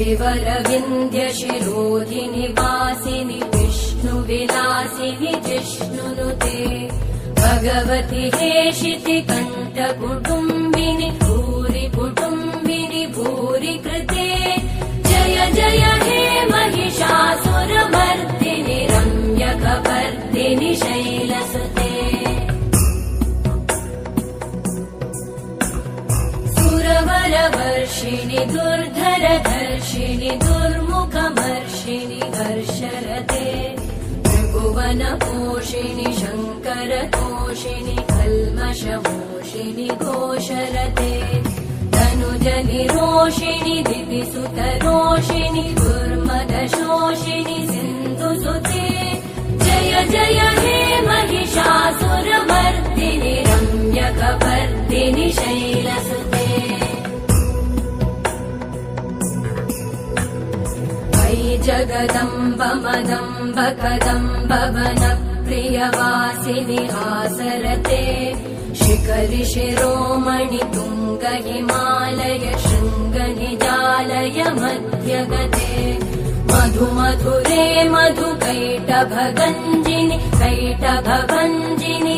श्रीवरविन्द्यशिरोधिनि वासिनि विष्णुविलासिनि जिष्णुनुते भगवति हेशिति कण्ठकुटुम्बिनि भूरि कुटुम्बिनि भूरि कृते जय जय हे महिषासुरमर्दिनि रम्यकपर्दिनि शैलसुते सुरवरवर्षिणि दुर्धरधर्षिणि दुर्मुखमर्षिणि हर्षरते त्रिभुवनपोषिणि शङ्करतोषिणि कल्मषमोषिणि घोषरते तनुजनिरोषिणि दिविसुतरोषिणि दुर्मदशोषिणि सिन्धुसुते जय जय हे महिषासुरमर्दिनि रम्यकपर्दिनि शैलसुते जगदम्ब मदम्ब कदम्ब वनप्रियवासिनि हासरते शिखरि शिरोमणि तुङ्ग हिमालय शृङ्ग निजालय मध्यगते मधुमधुरे मधुकैटभगञ्जिनि कैटभभञ्जिनि